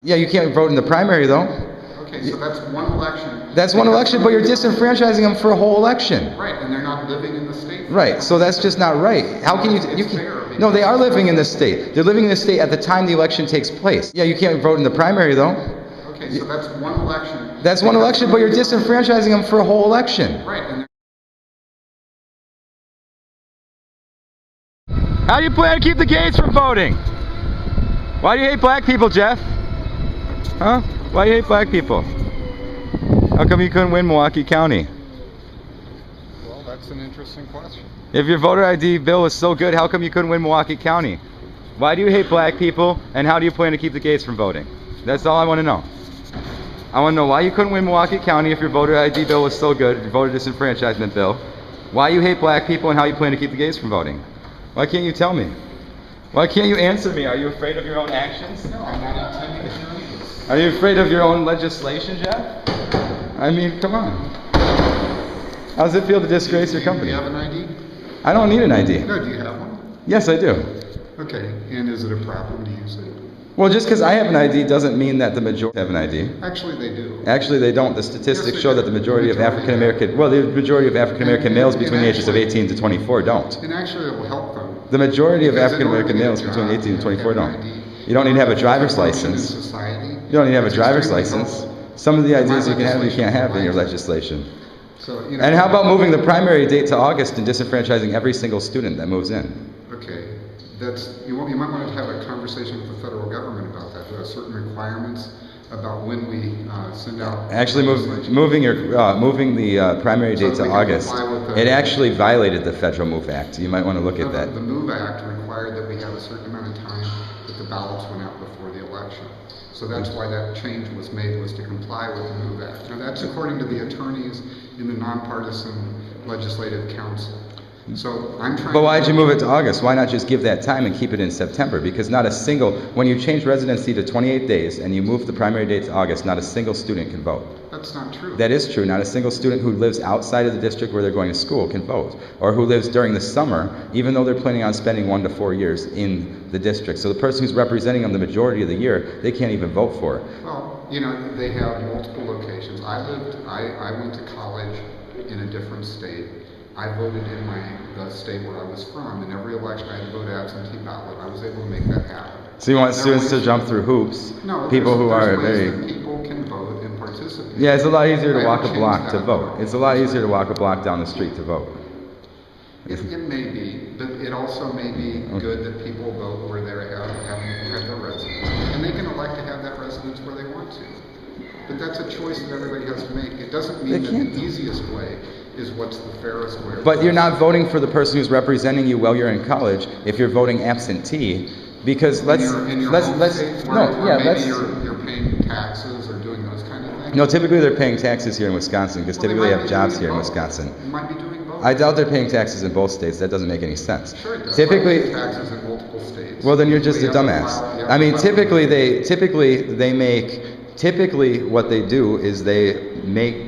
Yeah, you can't vote in the primary though. Okay, so that's one election. That's one election, but you're disenfranchising them for a whole election. Right, and they're not living in the state. Right, so that's just not right. How can you can, no, they are living in the state. They're living in the state at the time the election takes place. Yeah, you can't vote in the primary though. Okay, so that's one election. That's one election, but you're disenfranchising them for a whole election. Right, and how do you plan to keep the gays from voting? Why do you hate black people, Jeff? Huh? Why do you hate black people? How come you couldn't win Milwaukee County? well, that's an interesting question. If your voter ID bill was so good, how come you couldn't win Milwaukee County? Why do you hate black people, and how do you plan to keep the gays from voting? That's all I want to know. I want to know why you couldn't win Milwaukee County if your voter ID bill was so good, your voter disenfranchisement bill. Why you hate black people, and how you plan to keep the gays from voting. Why can't you tell me? Why can't you answer me? Are you afraid of your own actions? No, I'm not intending to do this. Are you afraid of your own legislation, Jeff? I mean, come on. How does it feel to disgrace your company? Do you have an ID? I don't need an ID. No, do you have one? Yes, I do. Okay, and is it a problem to use it? Well, just because I have an ID doesn't mean that the majority have an ID. Actually, they do. Actually, they don't. The statistics Yes, show they that the do. majority of African American, well, the majority of African American males between the ages of 18 to 24 don't. And actually, it will help them. The majority of Because African in order to American get a males between job, 18 and you have 24 to have don't. an ID. You don't need to have a driver's Function in license. society. You don't need to have a It's driver's extremely license. helpful. Some of the My ideas you can have, you can't have in your legislation. legislation. So, you know, And how about moving the primary date to August and disenfranchising every single student that moves in? Okay, that's you might want to have a conversation with the federal government about that. There are certain requirements about when we send out. Actually, moving the primary date So to we can August, comply with the- it actually violated the Federal Move Act. You might want to look at that. The MOVE Act required that we have a certain amount of time that the ballots went out before the election. So that's why that change was made, was to comply with the MOVE Act. Now that's according to the attorneys in the nonpartisan legislative council. So I'm trying. But why'd you move it to August? Why not just give that time and keep it in September? Because not a single, when you change residency to 28 days and you move the primary date to August, not a single student can vote. That's not true. That is true. Not a single student who lives outside of the district where they're going to school can vote. Or who lives during the summer, even though they're planning on spending 1 to 4 years in the district. So the person who's representing them the majority of the year, they can't even vote for it. Well, you know, they have multiple locations. I went to college in a different state. I voted in the state where I was from. In every election, I had to vote absentee ballot. I was able to make that happen. So you want students to jump through hoops? No, people who are there's ways very... that people can vote and participate. Yeah, it's a lot easier to I walk a haven't block changed to that. vote. It's a lot easier to walk a block down the street to vote. It may be, but it also may be good that people vote where they have their residence. And they can elect to have that residence where they want to. But that's a choice that everybody has to make. It doesn't mean that the easiest way is what's the fairest way. But you're not voting for the person who's representing you while you're in college if you're voting absentee, because Maybe you're paying taxes or doing those kind of things. No, typically they're paying taxes here in Wisconsin because typically they have jobs here in Wisconsin. You might be doing both. I doubt they're paying taxes in both states. That doesn't make any sense. Sure it does. Typically, I pay taxes in multiple states. well, then you're just a You have to dumbass. file- I mean, typically what they do is they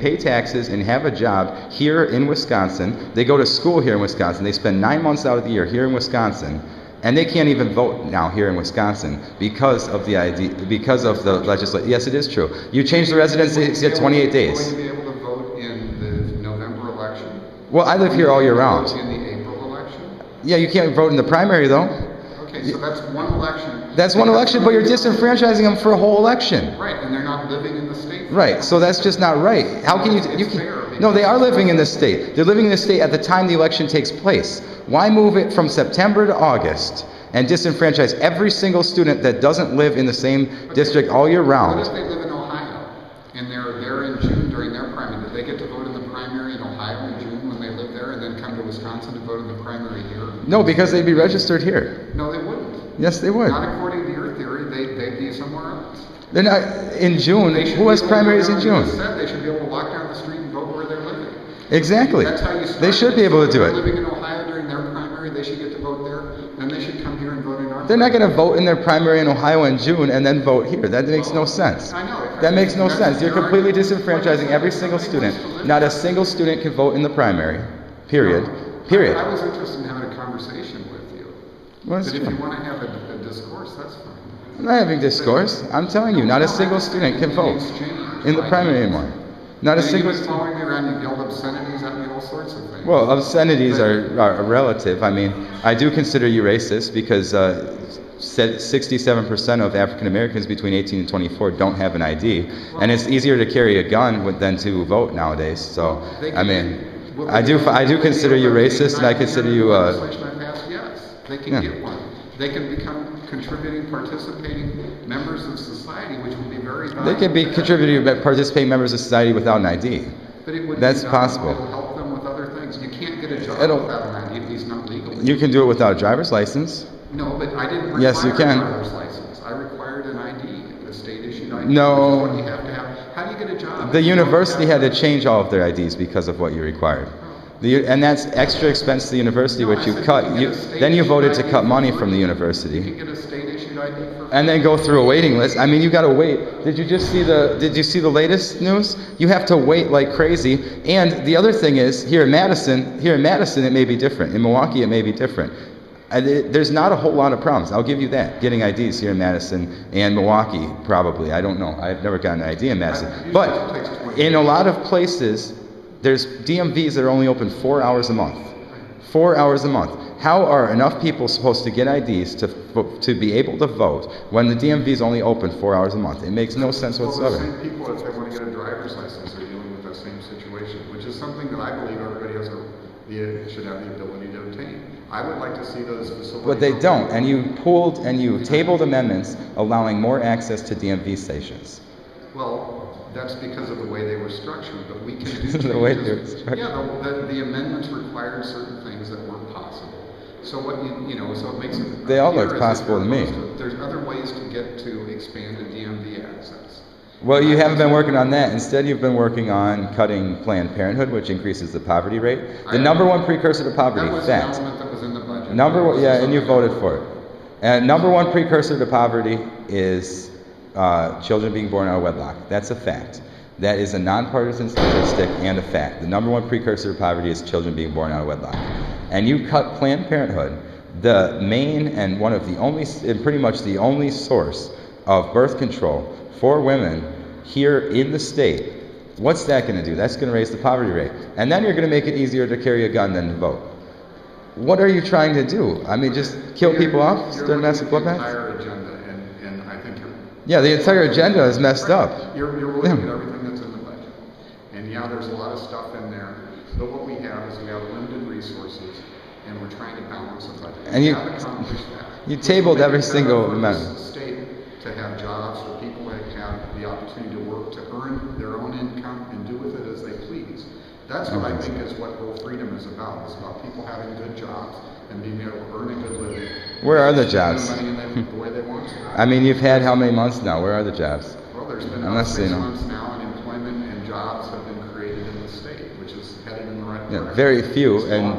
pay taxes and have a job here in Wisconsin. They go to school here in Wisconsin. They spend 9 months out of the year here in Wisconsin, and they can't even vote now here in Wisconsin because of the legislation. Yes, it is true. You change the residency to 28 days. Will you be able to vote in the November election? Well, I live here all year round. In the April election? Yeah, you can't vote in the primary though. Okay, so that's one election. That's one election, but you're disenfranchising them for a whole election. Right, and they're not living in the state. Right, so that's just not right. How can you no, they are living in the state. They're living in the state at the time the election takes place. Why move it from September to August and disenfranchise every single student that doesn't live in the same district all year round? What if they live in Ohio and they're in June during their primary? Do they get to vote in the primary in Ohio in June when they live there and then come to Wisconsin to vote in the primary here? No, because they'd be registered here. No, they wouldn't. Yes, they would. Not according to your theory. They'd be somewhere else. They're not in June. Who has primaries in June? They should be able to walk down the street and vote where they're living. Exactly. That's how you start. They should be able to do They're it. living in Ohio during their primary, they should get to vote there, and they should come here and vote in our They're not going to vote in their primary in Ohio in June and then vote here. That makes no sense. I know. That makes no sense. You're completely disenfranchising every single student. Not a single student can vote in the primary. Period. Period. I was interested in having a conversation with you. Well, But if you want to have a discourse, that's fine. I'm not having discourse. I'm telling you, not a single student can vote in the primary anymore. Not a single student. student. Following me around, you yelled obscenities at me, all sorts of things. Well, obscenities are relative. I mean, I do consider you racist because 67% of African Americans between 18 and 24 don't have an ID, and it's easier to carry a gun than to vote nowadays. So, I mean, I do consider you racist, and I consider you. Yes, they can get one. They can become contributing, participating members of society, which would be very valuable. They can be contributing, participating members of society without an ID. But it would That's possible. It'll help them with other things. You can't get a job without an ID if he's not legal. You can do it without a driver's license. No, but I didn't require Yes, you can. a driver's license. I required an ID, a state-issued ID. No. Which is what you have to have. How do you get a job? The university had to change all of their IDs because of what you required. And that's extra expense to the university, which you cut. Then you voted to cut money from the university. You can get a state-issued ID for and then go through a waiting list. I mean, you got to wait. Did you see the latest news? You have to wait like crazy. And the other thing is, here in Madison, it may be different. In Milwaukee, it may be different. There's not a whole lot of problems. I'll give you that. Getting IDs here in Madison and Milwaukee, probably. I don't know. I've never gotten an ID in Madison. But in a lot of places, there's DMVs that are only open 4 hours a month. 4 hours a month. How are enough people supposed to get IDs to be able to vote when the DMV is only open 4 hours a month? It makes no sense whatsoever. Well, the same people, if they want to get a driver's license, are dealing with that same situation, which is something that I believe everybody should have the ability to obtain. I would like to see those facilities. But they don't, and you tabled amendments allowing more access to DMV stations. Well, that's because of the way they were structured, but we can do changes. The way they were structured. Yeah, the amendments required certain things that weren't possible. So what so it makes it. They all look possible to me. There's other ways to get to expanded DMV access. Well, you haven't been working on that. Instead, you've been working on cutting Planned Parenthood, which increases the poverty rate. The number one precursor to poverty, that was fact. an element that was in the budget. And you voted for it. And number one precursor to poverty is children being born out of wedlock. That's a fact. That is a nonpartisan statistic and a fact. The number one precursor to poverty is children being born out of wedlock. And you cut Planned Parenthood, the main and one of the only, and pretty much the only source of birth control for women here in the state. What's that going to do? That's going to raise the poverty rate. And then you're going to make it easier to carry a gun than to vote. What are you trying to do? I mean, just kill people off? Start messing with that? Yeah, the entire agenda is messed up. You're looking at everything that's in the budget. And yeah, there's a lot of stuff in there. But what we have is we have limited resources, and we're trying to balance the budget. And you tabled every single amendment. State to have jobs where people have the opportunity to work, to earn their own income, and do with it as they please. That's what I think is what real freedom is about. It's about people having good jobs and being able to earn a good living. Where are the jobs? Money in the way they want to. I mean, you've had how many months now? Where are the jobs? Well, there's been about 6 months now, and employment and jobs have been created in the state, which is headed in the right direction. Very few, and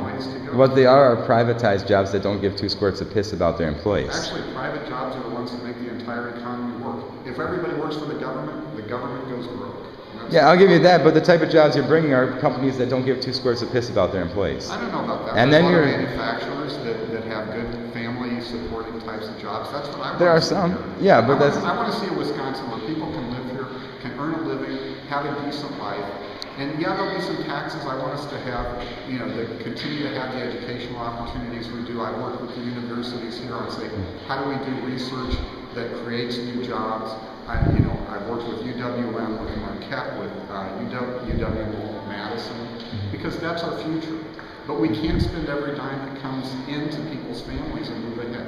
what they are privatized jobs that don't give 2 squirts of piss about their employees. Actually, private jobs are the ones that make the entire economy work. If everybody works for the government goes broke. Yeah, I'll give you that, but the type of jobs you're bringing are companies that don't give 2 squirts of piss about their employees. I don't know about that. And there's then a lot you're of manufacturers that have good family-supporting types of jobs. That's what I want. There are some, yeah, but I want to see a Wisconsin where people can live here, can earn a living, have a decent life. And yeah, there'll be some taxes. I want us to have, to continue to have the educational opportunities we do. I work with the universities here on saying, how do we do research that creates new jobs? I've worked with UWM, with Marquette, with UW-Madison, because that's our future. But we can't spend every dime that comes into people's families and move ahead.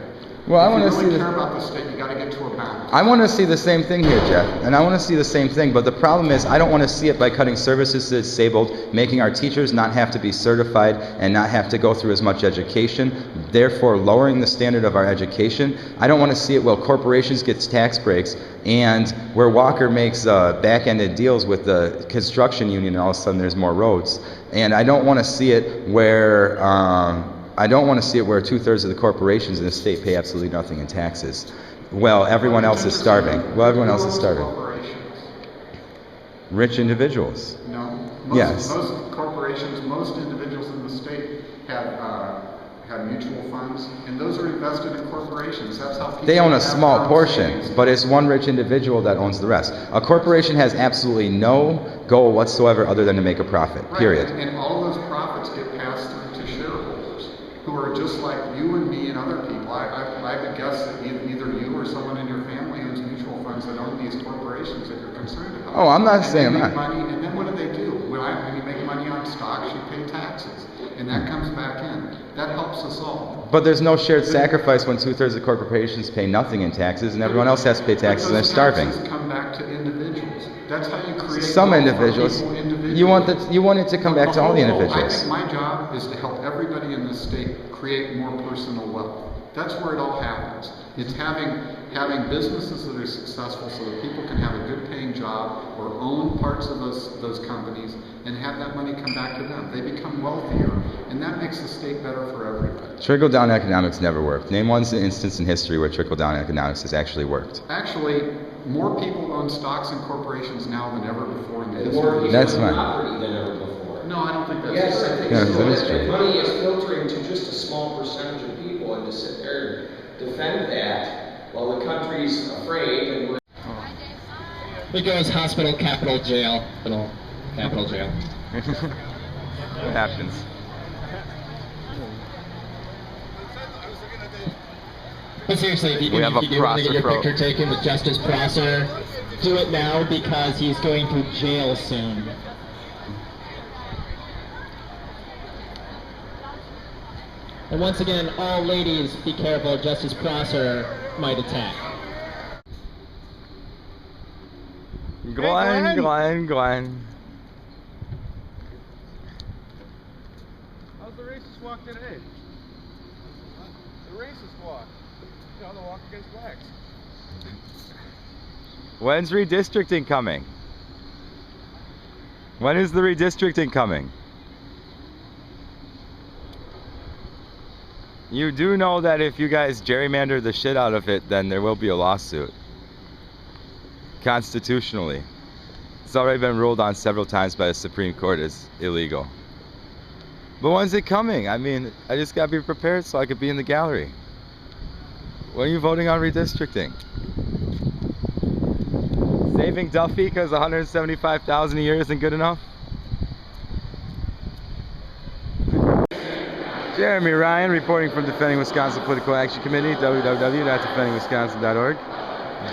Well, I want to see. If you really care about the state, you got to get to a balance. I want to see the same thing here, Jeff, and I want to see the same thing. But the problem is, I don't want to see it by cutting services to disabled, making our teachers not have to be certified and not have to go through as much education, therefore lowering the standard of our education. I don't want to see it while corporations get tax breaks and where Walker makes back-ended deals with the construction union, and all of a sudden there's more roads. And I don't want to see it where 2/3 of the corporations in the state pay absolutely nothing in taxes. Well, everyone else is starving. Rich individuals. No. Yes. Most corporations, most individuals in the state have have mutual funds, and those are invested in corporations. That's how people They own a have small their own portion, savings. but it's one rich individual that owns the rest. A corporation has absolutely no goal whatsoever other than to make a profit, Right, period. and all those profits get passed through to shareholders, who are just like you and me and other people. I would guess that either you or someone in your family owns mutual funds that own these corporations that you're concerned about. Oh, I'm not And saying they that. make money, and then what do they do? When you make money on stocks, you pay taxes, and that comes back in. That helps us all. But there's no shared sacrifice when 2/3 of corporations pay nothing in taxes and everyone else has to pay taxes and they're starving. Taxes come back to individuals. That's how you create Some wealth for individuals. people individually. You want it to come back to all the I individuals. think my job is to help everybody in this state create more personal wealth. That's where it all happens. It's having businesses that are successful so that people can have a good paying job or own parts of those companies and have that money come back to them. They become wealthier, and that makes the state better for everybody. Trickle-down economics never worked. Name one instance in history where trickle-down economics has actually worked. Actually, more people own stocks and corporations now than ever before in the history. More people That's own fine. property than ever before. No, I don't think that's Yes, true. I think Yeah, so. that is And true. money is filtering to just a small percentage of people, and to sit there and defend that while the country's afraid and we're It goes hospital, capital, jail, capital jail. What happens? But seriously, if you We do have a want to get your Prosser picture taken with Justice Prosser, do it now because he's going to jail soon. And once again, all ladies, be careful, Justice Prosser might attack. Glenn. How's the racist walk today? The racist walk. You know, the walk against blacks. When's redistricting coming? When is the redistricting coming? You do know that if you guys gerrymander the shit out of it, then there will be a lawsuit. Constitutionally. It's already been ruled on several times by the Supreme Court as illegal. But when's it coming? I mean, I just gotta be prepared so I could be in the gallery. When are you voting on redistricting? Saving Duffy because $175,000 a year isn't good enough? Jeremy Ryan reporting from Defending Wisconsin Political Action Committee, www.defendingwisconsin.org.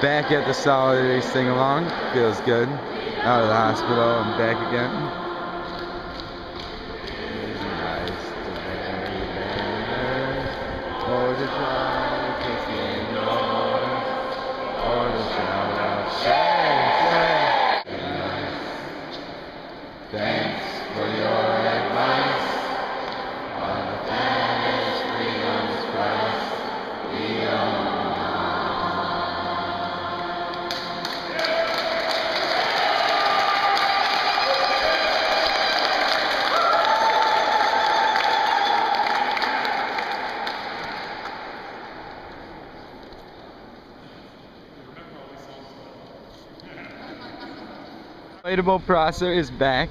Back at the Solidarity Sing-Along. Feels good. Out of the hospital and back again. Thanks for your advice. On the planet's freedom's price, we own. Inflatable Prosser is back.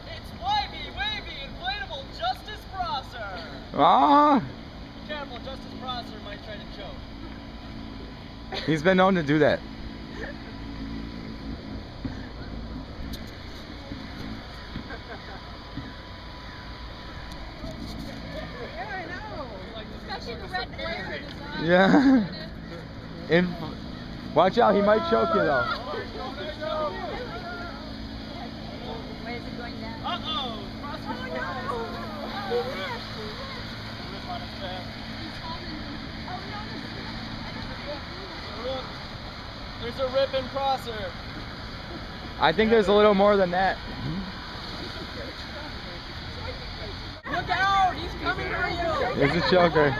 It's wavy, inflatable Justice Prosser! Ah, Careful, Justice Prosser might try to choke. he's been known to do that. Yeah, I know. Especially the red glare design. Yeah. Watch out, he might choke you though. Where is it going down? Uh-oh! Prosser's There's a rip in Prosser. I think there's a little more than that. Look out! He's coming for you! There's a choker.